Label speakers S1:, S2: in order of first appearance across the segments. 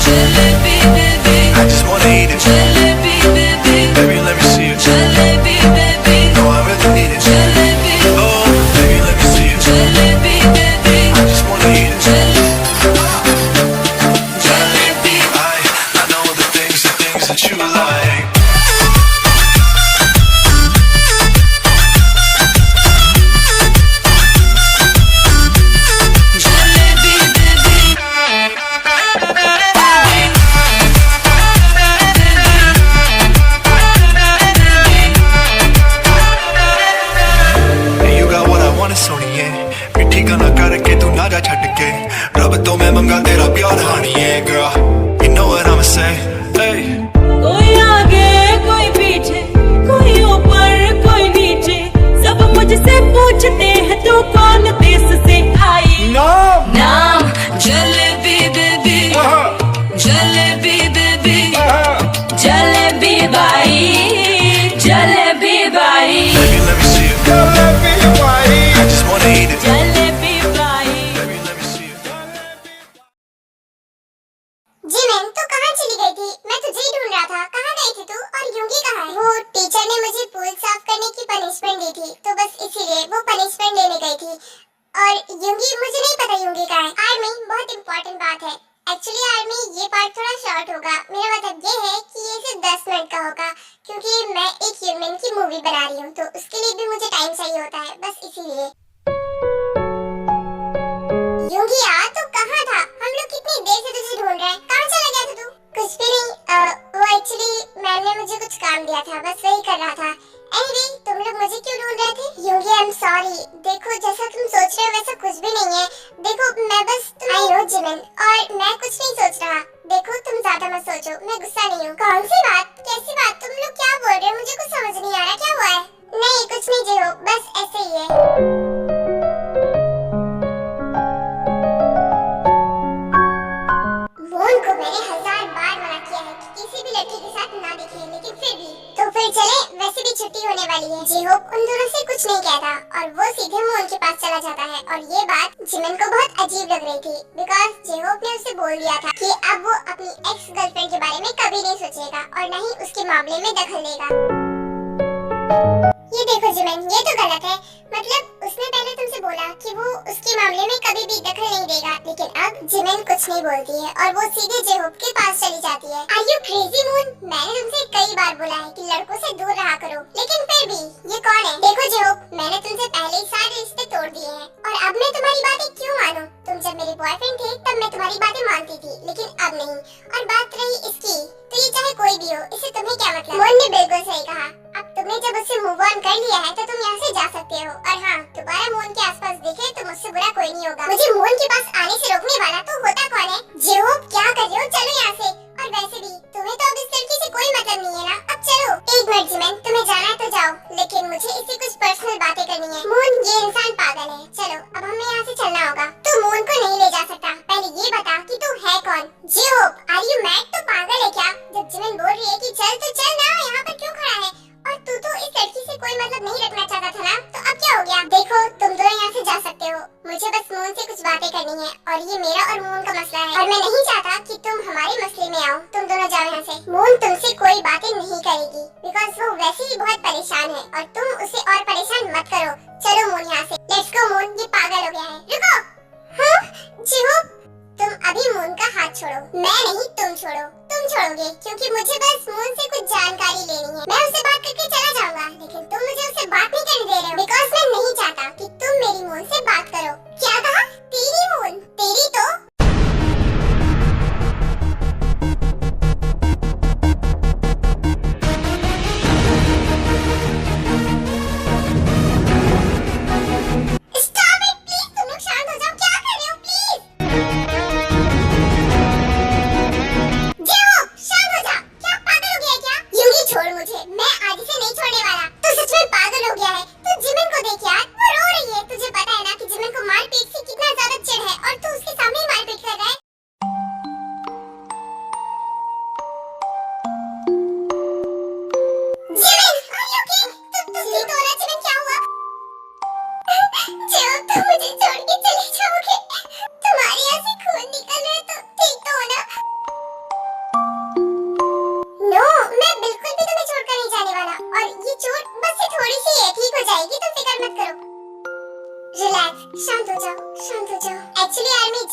S1: Jalebi, baby. I just wanna eat it. Jalebi, baby. Baby, let me see it. Jalebi, baby. No, I really need it. Jalebi. Oh, baby, let me see it. Jalebi, baby. I just wanna eat it. Jalebi. I know the things that you like. सोनिए मिठी गल्लां करके तू ना जा छड्ड के रब तो मैं मंगा तेरा प्यार हानिए girl you know what I'ma say hey
S2: कोई आगे कोई पीछे कोई ऊपर कोई नीचे सब मुझसे पूछते हैं तू कौन देश से आई नाम jalebi baby jalebi baby jalebi by jalebi by
S1: baby let me see it jalebi baby I just wanna eat it
S2: jalebi by
S1: baby let me see it
S3: Jimin तू कहाँ चली गई थी? मैं तुझे ही ढूंढ रहा था। कहाँ गई थी तू? और यूंगी कहाँ है? वो टीचर ने मुझे पूल साफ करने की पनिशमेंट दी थी, तो बस इसीलिए वो पनिशमेंट लेने गई थी। और यूंगी मुझे नहीं पता यूंगी कहाँ है। आर्मी बहुत इम्पोर्टेंट बात है। एक्चुअली आर्मी ये पार्ट थोड़ा शॉर्ट होगा। मेरा मतलब ये है कि ये सिर्फ 10 मिनट का होगा, क्योंकि मैं एक ह्यूमन की मूवी बना रही हूँ, तो उसके लिए भी मुझे टाइम चाहिए होता है, बस इसीलिए। यूंगी यार तू कहाँ था? हम लोग कितनी देर से तुझे ढूंढ रहे हैं। कहाँ चला गया था तू? कुछ भी नहीं। वो एक्चुअली मैम ने मुझे कुछ काम दिया था, बस वही कर रहा था। एनीवे तुम लोग मुझे क्यों ढूंढ रहे थे? यूंगी आई एम सॉरी। देखो जैसा तुम सोच रहे हो वैसा कुछ भी नहीं है। देखो मैं बस आई नो जिमिन, और मैं कुछ नहीं सोच रहा। देखो तुम ज्यादा मत सोचो, मैं गुस्सा नहीं हूँ। कौन सी बात? कैसी बात? तुम लोग क्या बोल रहे हो? मुझे कुछ समझ नहीं आ रहा। क्या हुआ है? नहीं कुछ नहीं जियो, बस ऐसे ही है। मोहन को मैंने 1000 बार मना किया है कि किसी भी लड़की के साथ ना दिखे, लेकिन फिर भी। तो फिर चले, वैसे भी छुट्टी होने वाली है। जी-होप उन दोनों से कुछ नहीं कहता और वो सीधे मोहन के पास चला जाता है। और ये बात जिमिन को बहुत अजीब लग रही थी, बिकॉज जी-होप ने उसे बोल दिया था कि अब वो अपनी एक्स गर्लफ्रेंड के बारे में कभी नहीं सोचेगा और न ही उसके मामले में दखल देगा। ये देखो जिमिन, ये तो गलत है। मतलब उसने पहले तुमसे बोला कि वो उसके मामले में कभी भी दखल नहीं देगा, लेकिन अब जिमिन कुछ नहीं बोलती है और वो सीधे जेहोप के पास चली जाती है। Are you crazy moon? मैंने तुमसे कई बार बोला है कि लड़कों से दूर रहा करो, लेकिन फिर भी ये कौन है? देखो जेहोप, मैंने तुमसे पहले ही सारे रिश्ते तोड़ दिए हैं और अब मैं तुम्हारी बातें क्यों मानूं? तुम जब मेरे बॉयफ्रेंड थे तब मैं तुम्हारी बातें मानती थी, लेकिन अब नहीं। और बात रही इसकी, तो ये चाहे कोई भी हो, इससे तुम्हें क्या मतलब? मोहन ने बिल्कुल सही कहा। अब तुमने जब उससे मूव ऑन कर लिया है तो तुम यहाँ से जा सकते हो। और हाँ, दोबारा मोहन के आसपास देखे तो मुझसे बुरा कोई नहीं होगा। मुझे मोहन के पास आने से रोकने वाला तो होता कौन है? जेहोप क्या कर रहे हो? चलो यहाँ से। और वैसे भी तुम्हें तो अब इस लड़की से कोई मतलब नहीं है ना, अब चलो। एक मिनट जिमिन, तुम्हें जाना है तो जाओ, लेकिन मुझे इससे कुछ पर्सनल बातें करनी है। मोहन ये इंसान पागल है। चलो अब हमें यहाँ से चलना होगा। तू मोहन को नहीं ले जा सकता। पहले ये बता कि तू है कौन? जेहोप आर यू मैड? तू पागल है क्या? जब जिमिन बोल रही है कि चल तो चल ना, यहाँ पर क्यों खड़ा है? और तू तो इस लड़की से कोई मतलब नहीं रखना चाहता था ना, तो अब क्या हो गया? देखो तुम दोनों यहाँ से जा सकते हो, मुझे बस मोहन से कुछ बातें करनी है और ये मेरा और मोहन का मसला है और मैं नहीं चाहता कि तुम हमारे मसले में आओ। तुम दोनों जाओ यहाँ से। मोहन तुमसे कोई बातें नहीं करेगी, बिकॉज वो वैसे ही बहुत परेशान है और तुम उसे और परेशान मत करो। चलो मोहन यहाँ से, लेट्स गो। मोहन ये पागल हो गया है। रुको। हाँ जेहोप, तुम अभी मोहन का हाथ छोड़ो। मैं नहीं, तुम छोड़ो। तुम छोड़ोगे क्योंकि मुझे बस मोहन से कुछ जानकारी लेनी है। मैं उससे बात करके चला जाऊंगा, लेकिन तुम मुझे उससे बात नहीं करने दे रहे हो, बिकॉज मैं नहीं चाहता कि तुम मेरी मोहन से बात करो। क्या कहा? तेरी मोहन? तेरी तो Stop it, please. तुम लोग शांत हो जाओ। क्या कर रहे हो? प्लीज जेहोप शांत हो जा। क्या पागल हो गया है क्या? यूंगी छोड़ मुझे, मैं आज इसे नहीं छोड़ने वाला। तू सच में पागल हो गया है।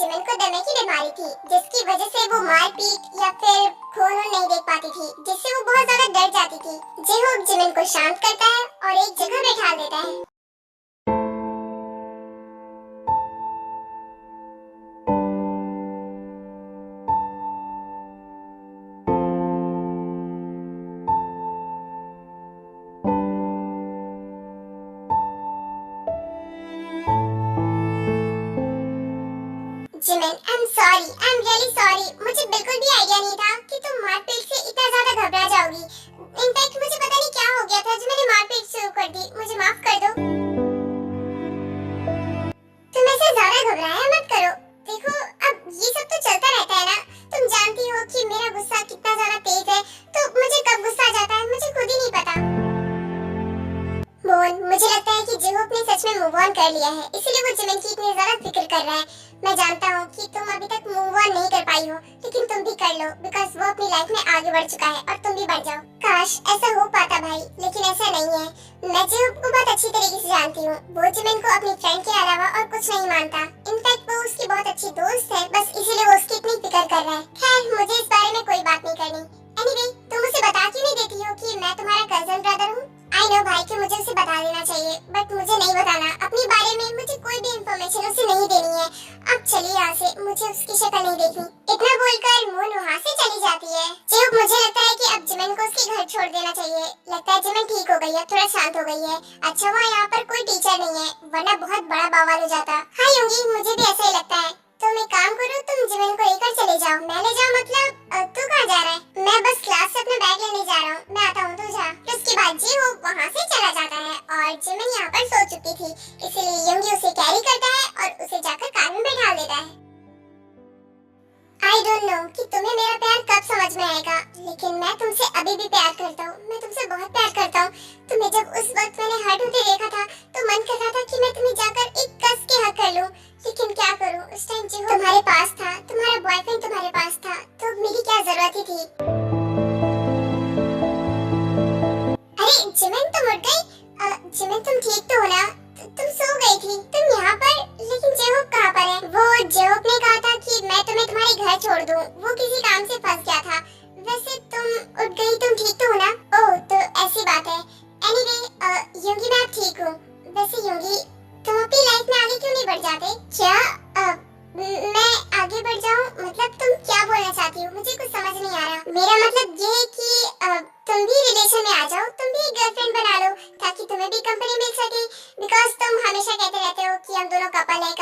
S3: जिमिन को दमे की बीमारी थी, जिसकी वजह से वो मारपीट या फिर खून नहीं देख पाती थी, जिससे वो बहुत ज्यादा डर जाती थी। जे-होप जिमिन को शांत करता है और एक जगह बैठा देता है। Jimin, I am sorry, I am really sorry. मुझे बिल्कुल भी आइडिया नहीं था कि तुम मारपीट से इतना ज्यादा घबरा जाओगी। इनफैक्ट मुझे पता नहीं क्या हो गया था जो मैंने मारपीट शुरू कर दी। मुझे माफ कर दो। तुम ऐसे ज्यादा घबराया मत करो। देखो, अब ये सब तो चलता रहता है ना। तुम जानती हो कि मेरा गुस्सा कितना ज्यादा तेज है, तो मुझे कब गुस्सा आ जाता है मुझे खुद ही नहीं पता। मोहन, मुझे लगता है कि जे-होप ने सच में मूव ऑन कर लिया है, इसलिए वो जिमिन की इतनी ज्यादा फिक्र कर रहा है। मैं जानता हूँ कि तुम अभी तक मूव ऑन नहीं कर पाई हो, लेकिन तुम भी कर लो, बिकॉज़ वो अपनी लाइफ में आगे बढ़ चुका है और तुम भी बढ़ जाओ। काश ऐसा हो पाता भाई, लेकिन ऐसा नहीं है। मैं जे-होप को बहुत अच्छी तरीके से जानती हूँ। वो जिमिन को अपनी फ्रेंड के अलावा और कुछ नहीं मानता। इनफैक्ट वो उसकी बहुत अच्छी दोस्त है, बस इसीलिए वो उसकी इतनी फिक्र कर रहा है। खैर, मुझे इस बारे में कोई बात नहीं करनी। एनीवे, तुम उसे बता क्यों नहीं देती हो कि मैं तुम्हारा कजन ब्रदर हूँ? आई नो भाई कि मुझे उसे बता देना चाहिए, बट मुझे नहीं बताना। अपने बारे में मुझे कोई भी इंफॉर्मेशन उसे नहीं देनी है। अब चलिए यहाँ से, मुझे उसकी शक्ल नहीं देखनी। इतना बोलकर मोहन वहाँ से चली जाती है। जे-होप, मुझे लगता है कि अब जिमिन को उसके घर छोड़ देना चाहिए। लगता है जिमिन ठीक हो गई है, थोड़ा शांत हो गई है। अच्छा हुआ यहाँ पर कोई टीचर नहीं है, वरना बहुत बड़ा बवाल हो जाता। हाँ योंगी, मुझे भी ऐसा ही लगता है। तुम एक काम करो, तुम जिमिन को लेकर चले जाओ। मैं ले जाऊँ मतलब? तू कहाँ जा रहा है? मैं बस क्लास से अपना बैग लेने जा रहा हूँ। मैं आता हूँ, तू जा। उसके बाद जे-होप वहाँ से चला जाता है और जिमिन यहाँ पर सो चुकी थी, इसलिए योंगी उसे कैरी करता है और उसे जाकर कार में बैठा देता है। आई डोंट नो कि तुम्हें मेरा प्यार कब समझ में आएगा, लेकिन मैं तुमसे अभी भी प्यार करता हूँ। मैं तुमसे बहुत प्यार करता हूँ। तुम्हें जब उस वक्त मैंने हर्ट होते देखा था, तो मन कर रहा था कि मैं तुम्हें जाकर एक कस के हक कर लूं, लेकिन क्या करूं, उस टाइम जो तुम्हारे पास था, तुम्हारा बॉयफ्रेंड तुम्हारे पास था, तो मेरी क्या जरूरत ही थी। अरे जिमिन, तुम उठ गई? जिमिन, तुम ठीक तो हो ना? तुम सो गई थी, तुम यहाँ पर, लेकिन जे-होप कहाँ पर है? वो जे-होप ने कहा था कि मैं तुम्हें तुम्हारे घर छोड़ दूं। वो किसी काम से फंस गया था। वैसे तुम उठ गई, तुम ठीक तो हो ना? ओह, तो ऐसी बात है। एनीवे, योंगी, मैं अब ठीक हूँ। वैसे योंगी, तुम अपनी लाइफ में आगे क्यों नहीं बढ़ जाते? क्या मैं आगे बढ़ जाऊँ? मतलब तुम क्या बोलना चाहती हो? मुझे कुछ समझ नहीं आ रहा। मेरा मतलब ये है कि तुम भी रिलेशन में आ जाओ, तुम भी गर्लफ्रेंड बना लो, ताकि तुम्हें भी कंपनी मिल सके। बिकॉज तुम हमेशा कहते रहते हो कि हम दोनों कपल है,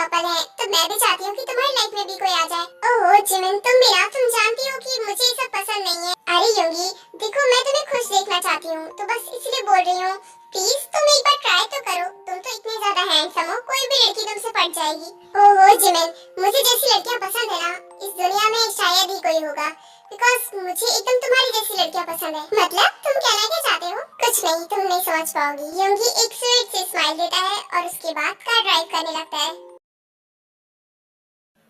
S3: तो मैं भी चाहती हूँ कि तुम्हारी लाइफ में भी कोई आ जाए। ओह जिमिन, तुम भी ना, तुम जानती हो कि मुझे ये सब पसंद नहीं है। अरे योंगी, देखो मैं तुम्हें खुश देखना चाहती हूँ, तो बस इसलिए बोल रही हूँ। प्लीज तुम एक बार ट्राई तो करो। तुम तो इतने ज्यादा हैंडसम हो, कोई भी लड़की तुमसे पट जाएगी। ओहो जिमिन, मुझे जैसी लड़कियां पसंद है ना, इस दुनिया में शायद ही कोई होगा। बिकॉज मुझे एकदम तुम्हारी जैसी लड़कियां पसंद है। मतलब तुम कहना क्या चाहते हो? कुछ नहीं, तुम नहीं समझ पाओगी। योंगी एक स्वीट से स्माइल देता है और उसके बाद कार ड्राइव करने लगता है।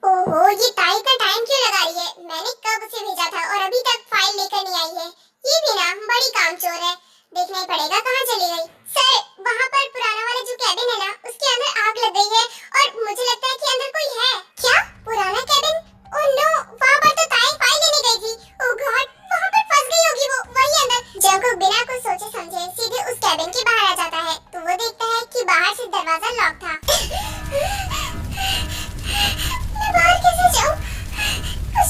S3: ओहो, ये ताई का टाइम क्यों लगा रही है? मैंने कब उसे भेजा था और अभी तक फाइल लेकर नहीं आई है। ये भी ना बड़ी कामचोर है। देखना ही पड़ेगा कहाँ चली गई। सर, वहाँ पर पुराना वाला जो कैबिन है ना, उसके अंदर आग लग गई है और मुझे लगता है कि अंदर कोई है। क्या? पुराना कैबिन? ओह नो, वहाँ पर तो ताई फाइल लेने गई थी। ओह गॉड, वहाँ पर फंस गई होगी वो, वही अंदर। जंगकुक बिना कुछ सोचे समझे सीधे उस कैबिन के बाहर आ जाता है, तो वो देखता है कि बाहर से दरवाजा लॉक था। मैं बाहर कैसे जाऊँ? कुछ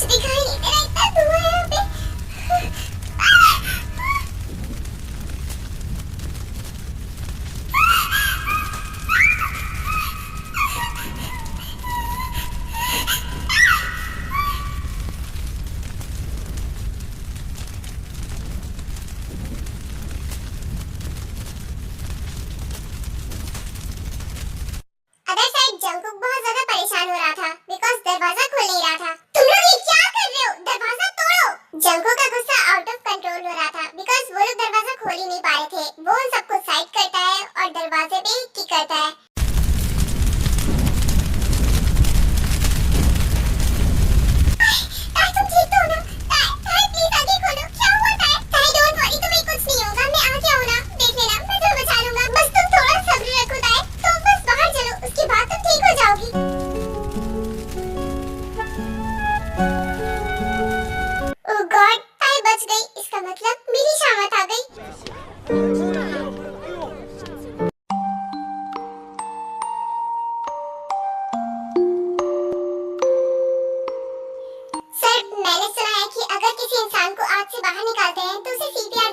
S3: किसी इंसान को आग से बाहर निकालते हैं तो उसे CPR